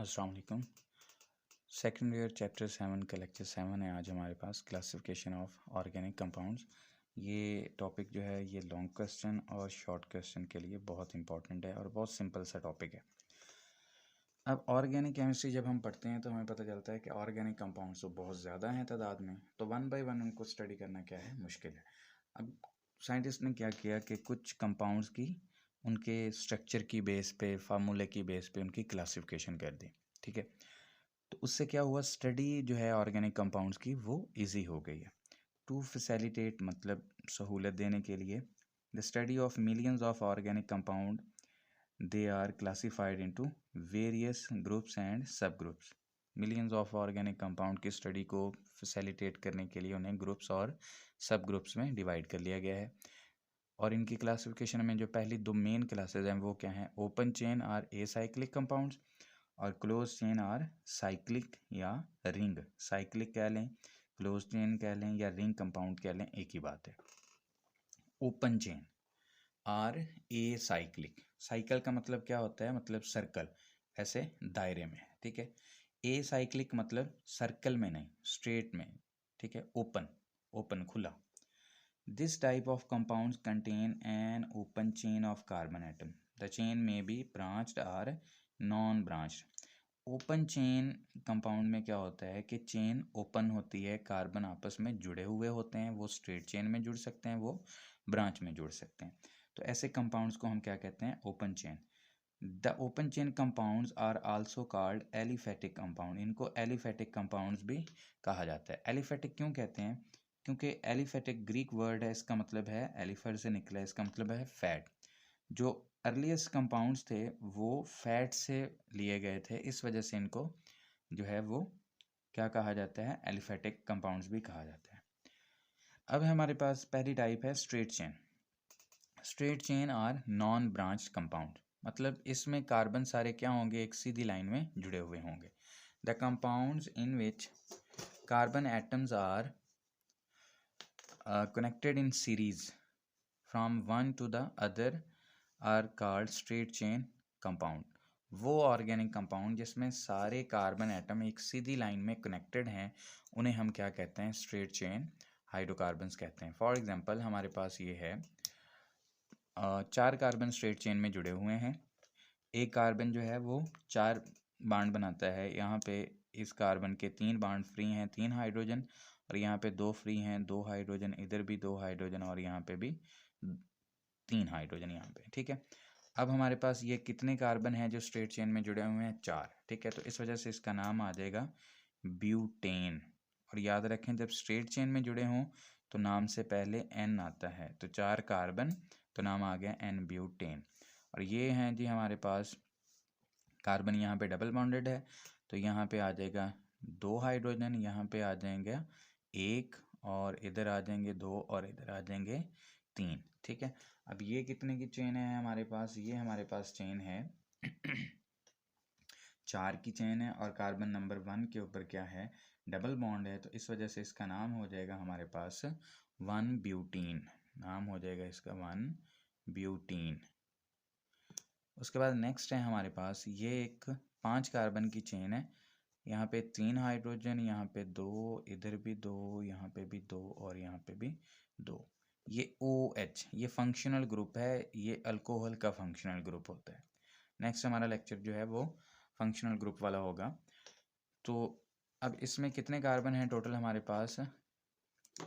अस्सलाम वालेकुम। Second year chapter 7 का लेक्चर 7 है आज हमारे पास, क्लासिफिकेशन ऑफ ऑर्गेनिक कंपाउंड्स। ये टॉपिक जो है ये लॉन्ग क्वेश्चन और शॉर्ट क्वेश्चन के लिए बहुत इंपॉर्टेंट है और बहुत सिंपल सा टॉपिक है। अब ऑर्गेनिक केमिस्ट्री जब हम पढ़ते हैं तो हमें पता चलता है कि ऑर्गेनिक कंपाउंड्स तो बहुत ज़्यादा हैं तादाद में, तो वन बाय वन उनको स्टडी करना क्या है, मुश्किल है। अब साइंटिस्ट ने क्या किया कि कुछ कंपाउंड्स की उनके स्ट्रक्चर की बेस पे, फार्मूले की बेस पे उनकी क्लासिफिकेशन कर दी। ठीक है, तो उससे क्या हुआ, स्टडी जो है ऑर्गेनिक कंपाउंड्स की वो इजी हो गई है। टू फैसिलिटेट मतलब सहूलत देने के लिए, the study of millions of organic compound they are classified into various groups and sub groups. Millions of organic compound की स्टडी को फैसिलिटेट करने के लिए उन्हें ग्रुप्स और सब ग्रुप्स में डिवाइड कर लिया गया है। और इनकी क्लासिफिकेशन में जो पहली दो मेन क्लासेज हैं वो क्या हैं, open chain are acyclic compounds और क्लोज चेन आर साइक्लिक या रिंग। साइक्लिक कह लें, क्लोज चेन कह लें या रिंग कंपाउंड कह लें, एक ही बात है। Open chain are acyclic, cycle का मतलब क्या होता है, मतलब सर्कल, ऐसे दायरे में। ठीक है, ए साइक्लिक मतलब सर्कल में नहीं, स्ट्रेट में। ठीक है, ओपन, ओपन खुला। This type of compounds contain an open chain of carbon atom. The chain may be branched or non-branched. Open chain compound में क्या होता है कि चेन ओपन होती है, कार्बन आपस में जुड़े हुए होते हैं, वो स्ट्रेट चेन में जुड़ सकते हैं, वो ब्रांच में जुड़ सकते हैं। तो ऐसे कंपाउंड्स को हम क्या कहते हैं, open chain. The open chain compounds are also called aliphatic compound. इनको एलिफेटिक कंपाउंड्स भी कहा जाता है। एलिफेटिक क्यों कहते हैं, क्योंकि एलिफेटिक ग्रीक वर्ड है, इसका मतलब है, एलिफर से निकला है, इसका मतलब है फैट। जो अर्लीस्ट कंपाउंड्स थे वो फैट से लिए गए थे, इस वजह से इनको जो है वो क्या कहा जाता है, एलिफेटिक कंपाउंड्स भी कहा जाता है। अब हमारे पास पहली टाइप है straight chain. Straight chain are non branch compound, मतलब इसमें कार्बन सारे क्या होंगे, एक सीधी लाइन में जुड़े हुए होंगे। The compounds in which carbon atoms are connected in series from one to the other are called straight chain compound. वो ऑर्गेनिक कंपाउंड जिसमें सारे कार्बन एटम एक सीधी लाइन में कनेक्टेड हैं उन्हें हम क्या कहते हैं, स्ट्रेट चेन हाइड्रोकार्बन्स कहते हैं। फॉर एग्जांपल हमारे पास ये है, चार कार्बन स्ट्रेट चेन में जुड़े हुए हैं। एक कार्बन जो है वो चार बांड बनाता है, यहाँ पे इस कार्बन के तीन बांड फ्री हैं, तीन हाइड्रोजन, और यहाँ पे दो फ्री हैं, दो हाइड्रोजन, इधर भी दो हाइड्रोजन, और यहाँ पे भी तीन हाइड्रोजन यहाँ पे। ठीक है, अब हमारे पास ये कितने कार्बन हैं जो स्ट्रेट चेन में जुड़े हुए हैं, चार। ठीक है, तो इस वजह से इसका नाम आ जाएगा ब्यूटेन। और याद रखें, जब स्ट्रेट चेन में जुड़े हों तो नाम से पहले एन आता है, तो चार कार्बन, तो नाम आ गया एन ब्यूटेन। और ये हैं जी हमारे पास कार्बन, यहाँ पे डबल बॉन्डेड है, तो यहाँ पे आ जाएगा दो हाइड्रोजन, यहाँ पे आ जाएंगे एक, और इधर आ जाएंगे दो, और इधर आ जाएंगे तीन। ठीक है, अब ये कितने की चेन है हमारे पास, ये हमारे पास चेन है चार की चेन है, और कार्बन नंबर 1 के ऊपर क्या है, डबल बॉन्ड है, तो इस वजह से इसका नाम हो जाएगा हमारे पास 1 ब्यूटीन। नाम हो जाएगा इसका 1 ब्यूटीन। उसके बाद नेक्स्ट है हमारे पास, ये एक 5 कार्बन की चेन है, यहाँ पे तीन हाइड्रोजन, यहाँ पे दो, इधर भी दो, यहाँ पे भी दो, और यहाँ पे भी दो। ये OH, ये फंक्शनल ग्रुप है, ये अल्कोहल का फंक्शनल ग्रुप होता है। नेक्स्ट हमारा लेक्चर जो है वो फंक्शनल ग्रुप वाला होगा। तो अब इसमें कितने कार्बन हैं टोटल हमारे पास,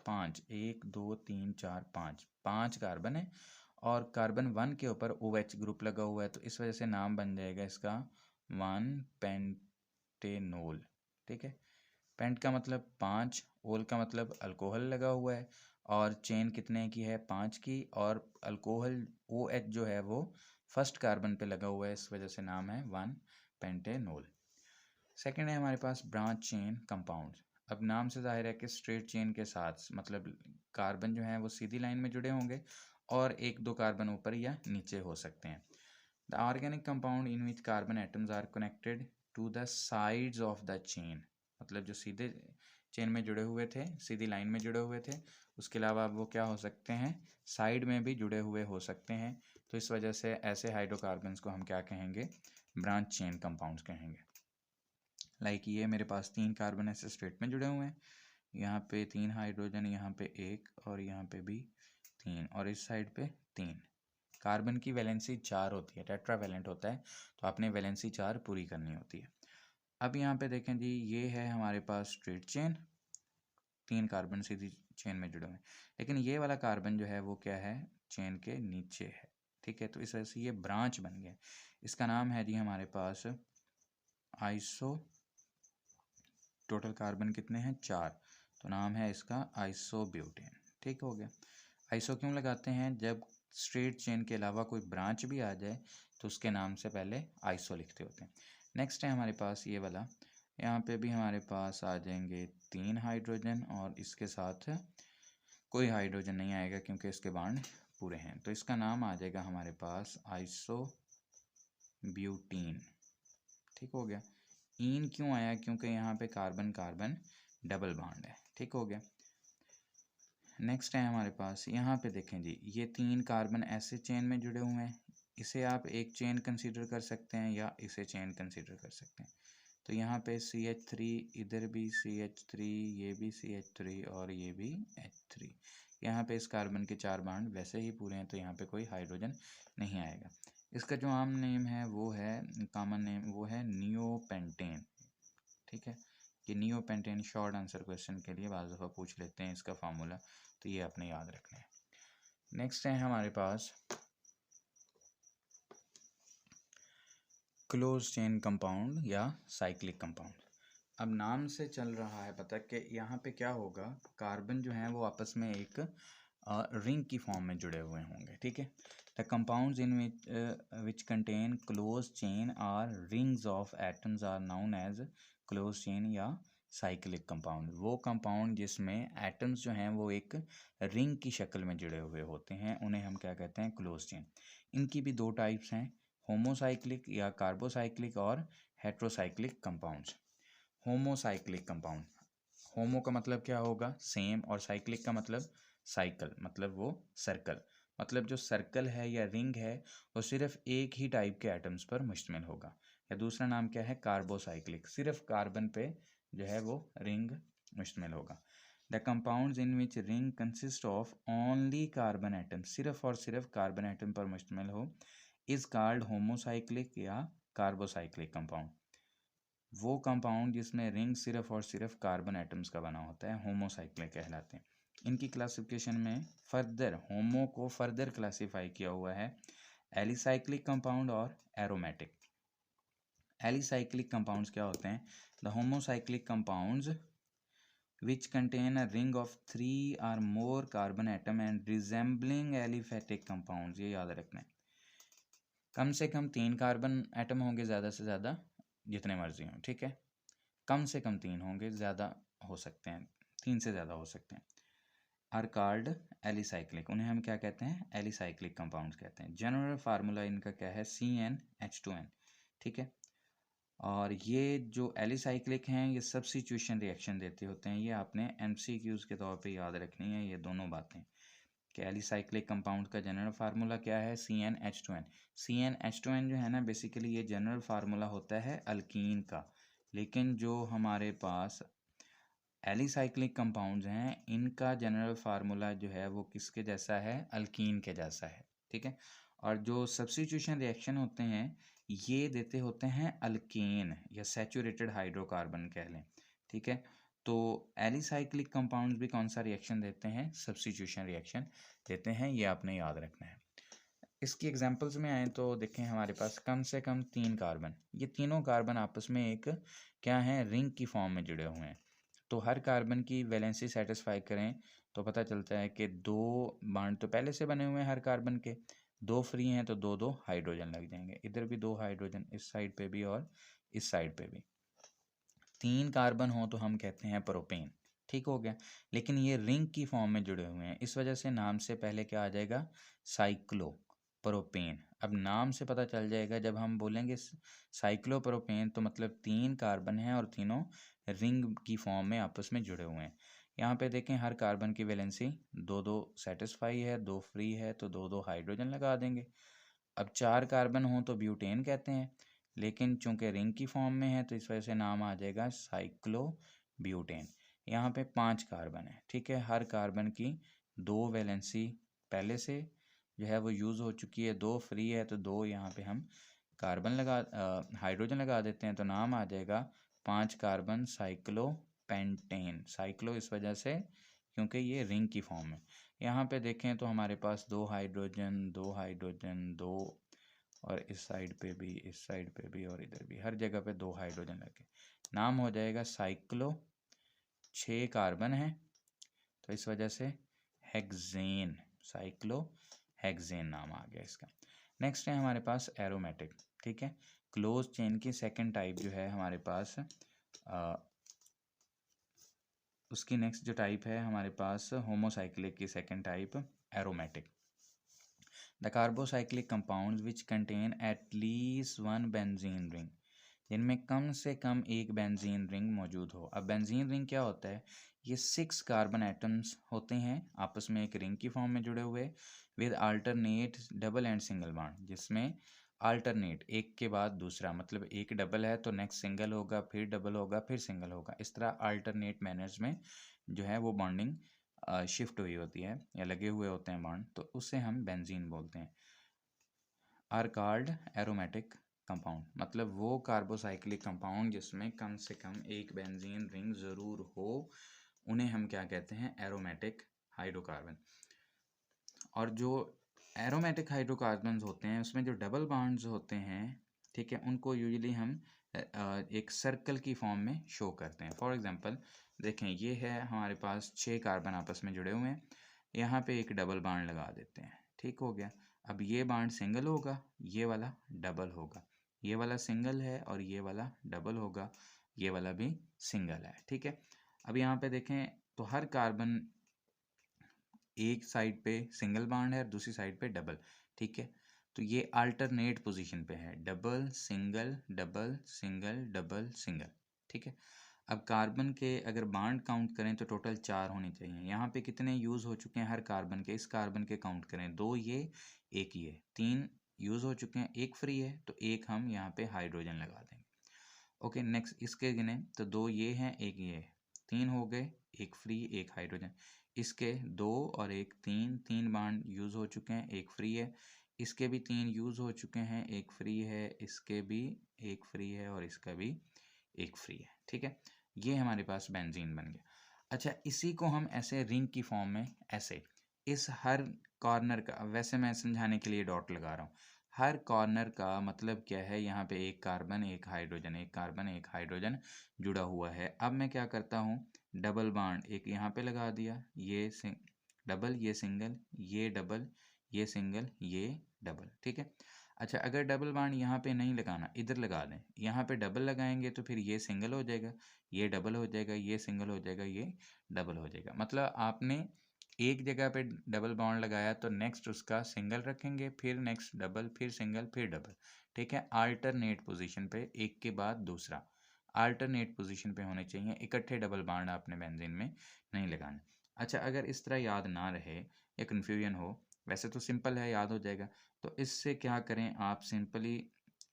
5, 1 2 3 4 5, 5 कार्बन है, और कार्बन 1 के ऊपर OH ग्रुप लगा हुआ है, तो इस वजह से नाम बन जाएगा इसका 1 पेंटेनोल। ठीक है, पेंट का मतलब 5, ओल का मतलब अल्कोहल लगा हुआ है, और चेन कितने की है, 5 की, और अल्कोहल OH जो है वो फर्स्ट कार्बन पे लगा हुआ है, इस वजह से नाम है 1 पेंटेनोल। सेकेंड है हमारे पास ब्रांच चेन कंपाउंड। अब नाम से जाहिर है कि स्ट्रेट चेन के साथ मतलब कार्बन जो है वो सीधी लाइन में जुड़े होंगे, और एक दो कार्बन ऊपर या नीचे हो सकते हैं। The organic compound in which carbon atoms are connected to the sides of the chain, मतलब जो सीधे चेन में जुड़े हुए थे, सीधी लाइन में जुड़े हुए थे, उसके अलावा वो क्या हो सकते हैं, साइड में भी जुड़े हुए हो सकते हैं। तो इस वजह से ऐसे हाइड्रोकार्बन्स को हम क्या कहेंगे, ब्रांच चेन कंपाउंड्स कहेंगे। लाइक ये मेरे पास 3 कार्बन ऐसे स्ट्रेट में जुड़े हुए हैं, यहाँ पे 3 हाइड्रोजन, यहाँ पे 1 और यहाँ पे भी 3 और इस साइड पे 3। कार्बन की वैलेंसी 4 होती है, टेट्रावैलेंट होता है, तो आपने वैलेंसी 4 पूरी करनी होती है। अब यहाँ पे देखें जी, ये है हमारे पास स्ट्रेट चेन, 3 कार्बन सीधी चेन में जुड़े हुए हैं, लेकिन ये वाला कार्बन जो है वो क्या है, चेन के नीचे है, ठीक है। तो इस वजह से ये ब्रांच बन गया, इसका नाम है जी हमारे पास आइसो। टोटल कार्बन कितने हैं, 4, तो नाम है इसका आइसोब्यूटेन, ठीक हो गया। आइसो क्यों लगाते हैं, जब स्ट्रेट चेन के अलावा कोई ब्रांच भी आ जाए तो उसके नाम से पहले आइसो लिखते होते हैं। नेक्स्ट है हमारे पास ये वाला, यहाँ पे भी हमारे पास आ जाएंगे 3 हाइड्रोजन और इसके साथ कोई हाइड्रोजन नहीं आएगा क्योंकि इसके बॉन्ड पूरे हैं, तो इसका नाम आ जाएगा हमारे पास आइसोब्यूटीन, ठीक हो गया। ईन क्यों आया, क्योंकि यहाँ पे कार्बन कार्बन डबल बॉन्ड है, ठीक हो गया। नेक्स्ट है हमारे पास, यहाँ पे देखें जी, ये 3 कार्बन ऐसे चेन में जुड़े हुए हैं, इसे आप एक चेन कंसीडर कर सकते हैं या इसे चेन कंसीडर कर सकते हैं। तो यहाँ पे CH3, इधर भी CH3, ये भी CH3 और ये भी H3। यहाँ पे इस कार्बन के 4 बॉन्ड वैसे ही पूरे हैं, तो यहाँ पे कोई हाइड्रोजन नहीं आएगा। इसका जो आम नेम है वो है, कॉमन नेम वो है नियोपेंटेन, ठीक है। ये नियोपेंटेन शॉर्ट आंसर क्वेश्चन के लिए बाज़ दफ़ा पूछ लेते हैं इसका फार्मूला, तो ये आपने याद रखना है। नेक्स्ट है हमारे पास क्लोज चेन कंपाउंड या साइक्लिक कंपाउंड। अब नाम से चल रहा है पता कि यहाँ पे क्या होगा, कार्बन जो हैं वो आपस में एक रिंग की फॉर्म में जुड़े हुए होंगे, ठीक है। The compounds in which contain close chain or rings of atoms are known as close chain या साइक्लिक कंपाउंड। वो कंपाउंड जिसमें एटम्स जो हैं वो एक रिंग की शक्ल में जुड़े हुए होते हैं, उन्हें हम क्या कहते हैं, क्लोज चेन। इनकी भी 2 टाइप्स हैं, होमोसाइक्लिक या कार्बोसाइक्लिक और हेट्रोसाइक्लिक कंपाउंड्स। होमोसाइक्लिक कंपाउंड, होमो का मतलब क्या होगा, सेम, और साइक्लिक का मतलब साइकिल, मतलब वो सर्कल, मतलब जो सर्कल है या रिंग है वो सिर्फ एक ही टाइप के एटम्स पर मुश्तमिल होगा। या दूसरा नाम क्या है, कार्बोसाइक्लिक, सिर्फ कार्बन पे जो है वो रिंग मुश्तमिल होगा। The compounds in which ring consist of only carbon atom, सिर्फ और सिर्फ कार्बन एटम पर मुश्तमिल हो, इज कॉल्ड होमोसाइक्लिक या कार्बोसाइक्लिक कंपाउंड। वो कंपाउंड जिसमें रिंग सिर्फ और सिर्फ कार्बन एटम्स का बना होता है होमोसाइक्लिक कहलाते हैं। इनकी क्लासिफिकेशन में फर्दर होमो को फर्दर क्लासिफाई किया हुआ है एलिसाइक्लिक कंपाउंड और एरोमेटिक। एलिसाइक्लिक कंपाउंड्स क्या होते हैं, the homocyclic compounds which contain a ring of 3 or more carbon atom and resembling aliphatic compounds, ये याद रखना है। कम से कम 3 कार्बन एटम होंगे, ज़्यादा से ज़्यादा जितने मर्जी हों, ठीक है। कम से कम 3 होंगे, ज़्यादा हो सकते हैं, 3 से ज़्यादा हो सकते हैं। आर कॉल्ड एलिसाइक्लिक, उन्हें हम क्या कहते हैं, एलिसाइक्लिक कंपाउंड्स कहते हैं। जनरल फार्मूला इनका क्या है, CnH2n, ठीक है। और ये जो एलिसाइक्लिक हैं ये सब्स्टिट्यूशन रिएक्शन देते होते हैं, ये आपने MCQs के तौर पे याद रखनी है ये दोनों बातें, कि एलिसाइक्लिक कंपाउंड का जनरल फार्मूला क्या है, CnH2n। CnH2n जो है ना, बेसिकली ये जनरल फार्मूला होता है अल्कीन का, लेकिन जो हमारे पास एलिसाइक्लिक कंपाउंड्स हैं इनका जनरल फार्मूला जो है वो किसके जैसा है, अल्कीन के जैसा है, ठीक है। और जो सब्स्टिट्यूशन रिएक्शन होते हैं ये देते होते हैं अल्केन या सैचुरेटेड हाइड्रोकार्बन कह लें, ठीक है। तो एलिसाइक्लिक कंपाउंड्स भी कौन सा रिएक्शन देते हैं, सब्स्टिट्यूशन रिएक्शन देते हैं, ये आपने याद रखना है। इसकी एग्जांपल्स में आए तो देखें, हमारे पास कम से कम 3 कार्बन, ये तीनों कार्बन आपस में एक क्या है, रिंग की फॉर्म में जुड़े हुए हैं। तो हर कार्बन की वैलेंसी सेटिस्फाई करें तो पता चलता है कि 2 बॉन्ड तो पहले से बने हुए हैं हर कार्बन के, 2 फ्री हैं तो 2 2 हाइड्रोजन लग जाएंगे, इधर भी 2 हाइड्रोजन, इस साइड पे भी और इस साइड पे भी। 3 कार्बन हो तो हम कहते हैं प्रोपेन, ठीक हो गया। लेकिन ये रिंग की फॉर्म में जुड़े हुए हैं, इस वजह से नाम से पहले क्या आ जाएगा, साइक्लो प्रोपेन। अब नाम से पता चल जाएगा, जब हम बोलेंगे साइक्लोप्रोपेन तो मतलब 3 कार्बन हैं और तीनों रिंग की फॉर्म में आपस में जुड़े हुए हैं। यहाँ पे देखें हर कार्बन की वैलेंसी 2 2 सेटिस्फाई है, 2 फ्री है, तो 2 2 हाइड्रोजन लगा देंगे। अब 4 कार्बन हो तो ब्यूटेन कहते हैं, लेकिन चूंकि रिंग की फॉर्म में है तो इस वजह से नाम आ जाएगा साइक्लोब्यूटेन। यहाँ पे 5 कार्बन है, ठीक है। हर कार्बन की 2 वैलेंसी पहले से जो है वो यूज़ हो चुकी है, 2 फ्री है, तो 2 यहाँ पे हम कार्बन हाइड्रोजन लगा देते हैं, तो नाम आ जाएगा 5 कार्बन साइक्लोपेंटेन। साइक्लो इस वजह से क्योंकि ये रिंग की फॉर्म है। यहाँ पे देखें तो हमारे पास 2 हाइड्रोजन 2 हाइड्रोजन 2, और इस साइड पे भी, इस साइड पे भी, और इधर भी, हर जगह पे 2 हाइड्रोजन लगे, नाम हो जाएगा साइक्लो। 6 कार्बन है तो इस वजह से हेक्सेन, साइक्लो हेक्सेन नाम आ गया इसका। नेक्स्ट है हमारे पास एरोमेटिक, ठीक है। क्लोज चेन की सेकंड टाइप जो है हमारे पास उसकी नेक्स्ट जो टाइप है हमारे पास होमोसाइक्लिक की second type aromatic. The carbocyclic compounds which contain at least 1 benzene ring, जिनमें कम से कम एक बेंजीन रिंग मौजूद हो। अब बेंजीन रिंग क्या होता है? ये 6 कार्बन एटम्स होते हैं आपस में एक रिंग की फॉर्म में जुड़े हुए, with alternate double and single bond, जिसमें अल्टरनेट एक के बाद दूसरा, मतलब एक डबल है तो नेक्स्ट सिंगल होगा, फिर डबल होगा, फिर सिंगल होगा, इस तरह अल्टरनेट मैनर्स में जो है वो बॉन्डिंग शिफ्ट हुई होती है या लगे हुए होते हैं बॉन्ड, तो उससे हम बेंजीन बोलते हैं। आर कॉल्ड एरोमेटिक कंपाउंड, मतलब वो कार्बोसाइक्लिक कंपाउंड जिसमें कम से कम एक बेंजीन रिंग ज़रूर हो, उन्हें हम क्या कहते हैं? Aromatic hydrocarbon. और जो एरोमेटिक हाइड्रोकार्बन होते हैं उसमें जो डबल बॉन्ड्स होते हैं, ठीक है, उनको यूजुअली हम एक सर्कल की फॉर्म में शो करते हैं। फॉर एग्जांपल देखें, ये है हमारे पास 6 कार्बन आपस में जुड़े हुए हैं, यहाँ पे एक डबल बॉन्ड लगा देते हैं, ठीक हो गया। अब ये बॉन्ड सिंगल होगा, ये वाला डबल होगा, ये वाला सिंगल है और ये वाला डबल होगा, ये वाला भी सिंगल है, ठीक है। अब यहाँ पे देखें तो हर कार्बन एक साइड पे सिंगल बॉन्ड है और दूसरी साइड पे डबल, ठीक है। तो ये अल्टरनेट पोजीशन पे है, double single double single double single, ठीक है। अब कार्बन के अगर बॉन्ड काउंट करें तो टोटल 4 होने चाहिए। यहाँ पे कितने यूज़ हो चुके हैं हर कार्बन के? इस कार्बन के काउंट करें, 2 ये, 1 ये, 3 यूज़ हो चुके हैं, 1 फ्री है तो 1 हम यहाँ पे हाइड्रोजन लगा देंगे। ओके, नेक्स्ट इसके गिने तो 2 ये हैं, 1 ये है, 3 हो गए, 1 फ्री 1 हाइड्रोजन। इसके 2 और 1 3, 3 बॉन्ड यूज़ हो चुके हैं, 1 फ्री है। इसके भी 3 यूज़ हो चुके हैं, 1 फ्री है, इसके भी 1 फ्री है और इसका भी 1 फ्री है, ठीक है। ये हमारे पास बेंजीन बन गया। अच्छा, इसी को हम ऐसे रिंग की फॉर्म में ऐसे इस हर कॉर्नर का, वैसे मैं समझाने के लिए डॉट लगा रहा हूँ, हर कॉर्नर का मतलब क्या है? यहाँ पे एक कार्बन एक हाइड्रोजन, एक कार्बन एक हाइड्रोजन जुड़ा हुआ है। अब मैं क्या करता हूँ, डबल बॉन्ड एक यहाँ पे लगा दिया, ये डबल, ये सिंगल, ये डबल, ये सिंगल, ये डबल, ठीक है। अच्छा, अगर डबल बॉन्ड यहाँ पे नहीं लगाना, इधर लगा दें, यहाँ पे डबल लगाएंगे तो फिर ये सिंगल हो जाएगा, ये डबल हो जाएगा, ये सिंगल हो जाएगा, ये डबल हो जाएगा। मतलब आपने एक जगह पे डबल बॉन्ड लगाया तो नेक्स्ट उसका सिंगल रखेंगे, फिर नेक्स्ट डबल, फिर सिंगल, फिर डबल, ठीक है। अल्टरनेट पोजीशन पे एक के बाद दूसरा, अल्टरनेट पोजीशन पे होने चाहिए, इकट्ठे डबल बॉन्ड आपने बेंजीन में नहीं लगाने। अच्छा, अगर इस तरह याद ना रहे या कन्फ्यूजन हो, वैसे तो सिंपल है, याद हो जाएगा, तो इससे क्या करें आप, सिंपली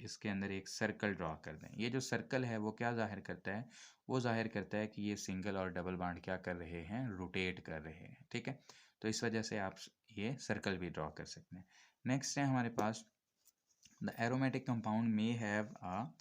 इसके अंदर एक सर्कल ड्रॉ कर दें। ये जो सर्कल है वो क्या जाहिर करता है? वो जाहिर करता है कि ये सिंगल और डबल बॉन्ड क्या कर रहे हैं? रोटेट कर रहे हैं, ठीक है। तो इस वजह से आप ये सर्कल भी ड्रॉ कर सकते हैं। नेक्स्ट है हमारे पास, the aromatic compound may have a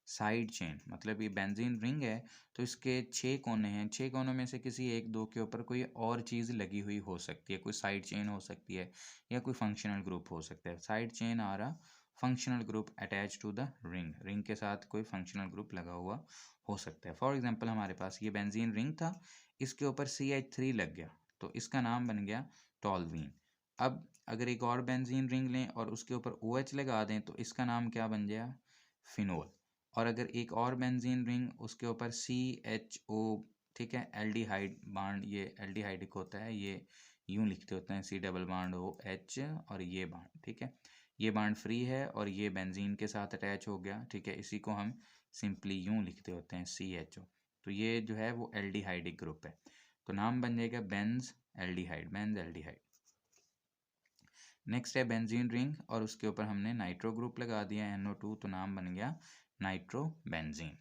side chain, मतलब ये बेंजीन रिंग है तो इसके 6 कोने हैं, 6 कोनों में से किसी एक दो के ऊपर कोई और चीज़ लगी हुई हो सकती है, कोई साइड चेन हो सकती है या कोई फंक्शनल ग्रुप हो सकता है। साइड चेन आ रहा, functional group attach to the ring, ring के साथ कोई फंक्शनल ग्रुप लगा हुआ हो सकता है। फॉर एग्जांपल हमारे पास ये बेंजीन रिंग था, इसके ऊपर CH3 लग गया तो इसका नाम बन गया टॉल्वीन। अब अगर एक और बेंजीन रिंग लें और उसके ऊपर OH लगा दें तो इसका नाम क्या बन गया? फिनोल। और अगर एक और बेंजीन रिंग उसके ऊपर CHO, ठीक है, एल्डिहाइड बॉन्ड, ये एल्डिहाइडिक होता है, ये यूं लिखते होते हैं C डबल बॉन्ड OH, और ये बॉन्ड, ठीक है, ये बॉन्ड फ्री है और ये बेंजीन के साथ अटैच हो गया, ठीक है, इसी को हम सिंपली यूं लिखते होते हैं CHO। तो ये जो है वो एल्डिहाइडिक ग्रुप है, तो नाम बन जाएगा Benz aldehyde, Benz aldehyde. Next है बेंजीन रिंग और उसके ऊपर हमने नाइट्रो ग्रुप लगा दिया NO2, तो नाम बन गया nitrobenzene.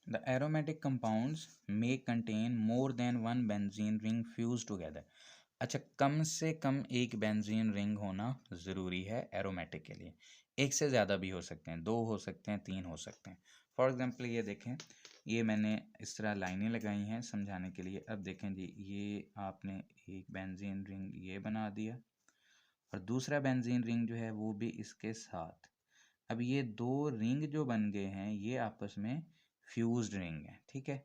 The aromatic compounds may contain more than one benzene ring fused together. अच्छा, कम से कम एक बेंजीन रिंग होना ज़रूरी है एरोमेटिक के लिए। एक से ज़्यादा भी हो सकते हैं, 2 हो सकते हैं, 3 हो सकते हैं। फॉर एग्जांपल ये देखें, ये मैंने इस तरह लाइनें लगाई हैं समझाने के लिए। अब देखें जी, ये आपने एक बेंजीन रिंग ये बना दिया और दूसरा बेंजीन रिंग जो है वो भी इसके साथ। अब ये 2 रिंग जो बन गए हैं ये आपस में फ्यूज्ड रिंग है, ठीक है।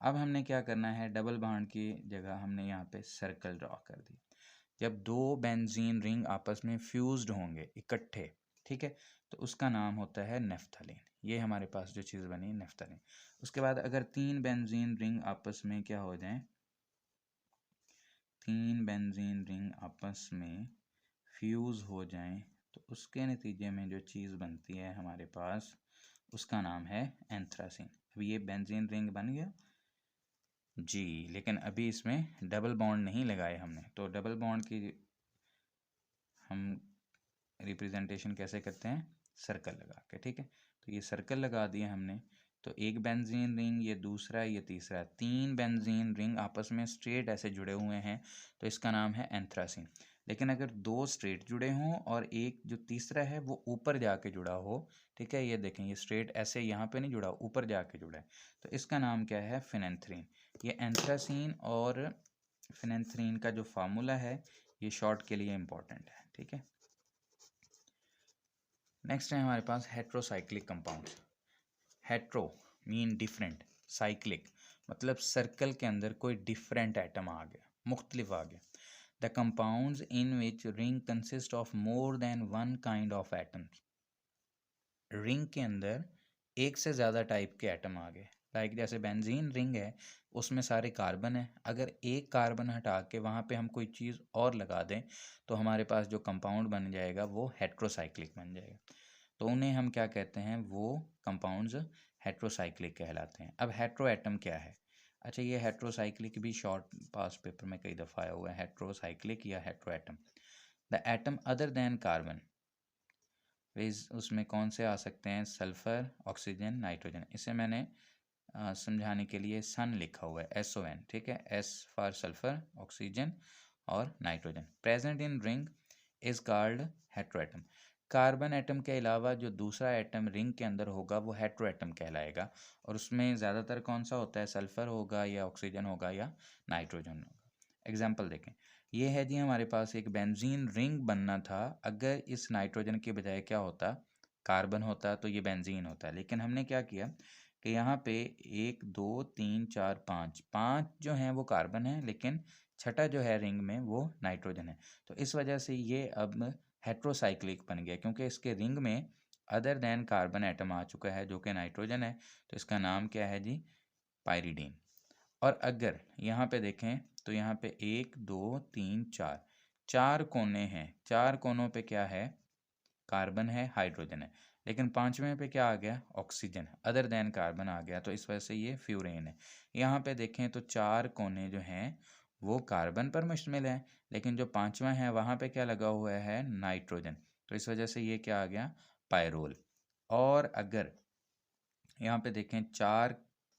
अब हमने क्या करना है, डबल बॉन्ड की जगह हमने यहाँ पे सर्कल ड्रॉ कर दिया। जब 2 बेंजीन रिंग आपस में फ्यूज्ड होंगे इकट्ठे, ठीक है, तो उसका नाम होता है नेफ्थलीन। ये हमारे पास जो चीज़ बनी नेफ्थलीन। उसके बाद अगर 3 बेंजीन रिंग आपस में क्या हो जाएं, 3 बेंजीन रिंग आपस में फ्यूज़ हो जाएं, तो उसके नतीजे में जो चीज़ बनती है हमारे पास उसका नाम है एंथ्रासीन। अब ये बेंजीन रिंग बन गया जी, लेकिन अभी इसमें डबल बॉन्ड नहीं लगाए हमने, तो डबल बॉन्ड की हम रिप्रेजेंटेशन कैसे करते हैं, सर्कल लगा के, ठीक है। तो ये सर्कल लगा दिया हमने, तो एक बेंजीन रिंग, ये दूसरा, ये तीसरा, 3 बेंजीन रिंग आपस में स्ट्रेट ऐसे जुड़े हुए हैं, तो इसका नाम है एंथ्रासीन। लेकिन अगर 2 स्ट्रेट जुड़े हों और एक जो तीसरा है वो ऊपर जाके जुड़ा हो, ठीक है, ये देखें, ये स्ट्रेट ऐसे यहाँ पे नहीं जुड़ा, ऊपर जाके जुड़ा है, तो इसका नाम क्या है, फिनेंथ्रीन। ये एंथ्रासीन और फिनेंथ्रीन का जो फार्मूला है ये शॉर्ट के लिए इम्पॉर्टेंट है, ठीक है। नेक्स्ट है हमारे पास heterocyclic compounds. Hetero mean different, cyclic मतलब सर्कल के अंदर कोई डिफरेंट एटम आ गया, मुख्तलिफ आ गया। The compounds in which ring consist of more than one kind of atoms. Ring के अंदर एक से ज़्यादा टाइप के एटम आ गए। लाइक जैसे बेंजीन रिंग है, उसमें सारे कार्बन है, अगर एक कार्बन हटा के वहाँ पे हम कोई चीज़ और लगा दें तो हमारे पास जो कंपाउंड बन जाएगा वो हेट्रोसाइक्लिक बन जाएगा। तो उन्हें हम क्या कहते हैं, वो कंपाउंड्स हेट्रोसाइक्लिक कहलाते हैं। अब हेट्रो एटम क्या है, अच्छा, ये हेट्रोसाइक्लिक भी शॉर्ट पास पेपर में कई दफ़ा आया हुआ है, हेट्रोसाइक्लिक या hetero atom. The atom other than carbon, उसमें कौन से आ सकते हैं, सल्फ़र, ऑक्सीजन, नाइट्रोजन। इसे मैंने समझाने के लिए सन लिखा हुआ है, SON, ठीक है, S फॉर सल्फ़र, ऑक्सीजन और nitrogen. Present in ring is called heteroatom. Carbon atom के अलावा जो दूसरा एटम रिंग के अंदर होगा वो हेट्रोएटम कहलाएगा, और उसमें ज़्यादातर कौन सा होता है, सल्फ़र होगा या ऑक्सीजन होगा या नाइट्रोजन होगा। एग्जाम्पल देखें, ये है जी, हमारे पास एक बेंजीन रिंग बनना था, अगर इस नाइट्रोजन के बजाय क्या होता, कार्बन होता, तो ये बेंजीन होता। लेकिन हमने क्या किया कि यहाँ पे 1 2 3 4 5 जो हैं वो कार्बन है, लेकिन छठा जो है रिंग में वो नाइट्रोजन है। तो इस वजह से ये अब हेट्रोसाइक्लिक बन गया, क्योंकि इसके रिंग में अदर देन कार्बन एटम आ चुका है जो कि नाइट्रोजन है, तो इसका नाम क्या है जी, पायरीडीन। और अगर यहाँ पे देखें तो यहाँ पे 1 2 3 4 4 कोने हैं, 4 कोनों पे क्या है, कार्बन है, हाइड्रोजन है, लेकिन पांचवें पे क्या आ गया, ऑक्सीजन, अदर देन कार्बन आ गया, तो इस वजह से ये फ्यूरेन है। यहाँ पे देखें तो 4 कोने जो हैं वो कार्बन पर मुश्तमिल है, लेकिन जो पांचवा है वहाँ पे क्या लगा हुआ है, नाइट्रोजन, तो इस वजह से ये क्या आ गया, पायरोल। और अगर यहाँ पे देखें 4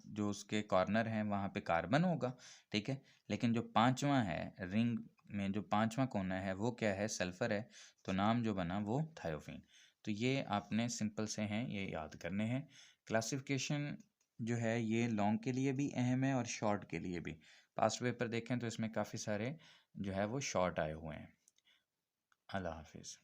जो उसके कॉर्नर हैं वहाँ पे कार्बन होगा, ठीक है, लेकिन जो पांचवा है रिंग में, जो पांचवा कोना है वो क्या है, सल्फर है, तो नाम जो बना वो थायोफीन। तो ये आपने सिंपल से हैं, ये याद करने हैं। क्लासिफिकेशन जो है ये लॉन्ग के लिए भी अहम है और शॉर्ट के लिए भी। पास्ट पेपर देखें तो इसमें काफ़ी सारे जो है वो शॉर्ट आए हुए हैं। अल्लाह हाफिज़।